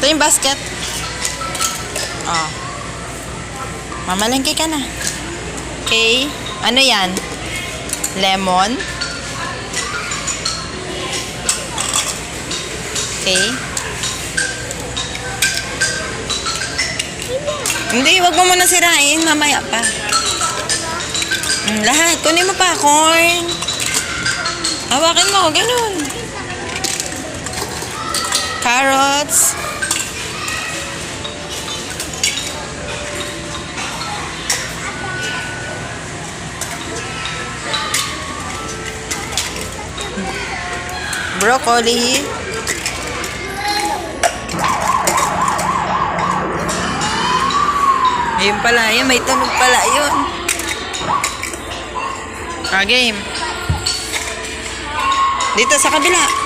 Ito yung basket. Oh. Mamalengke ka na. Okay. Ano yan? Lemon. Okay. Hindi, wag mo muna sirain. Mamaya pa. Lahat. Kunin mo pa, corn. Hawakin mo. Ganun. Carrots. Broccoli. Ayun pala, yun. May tunog pala yun. Game. Dito sa kabila.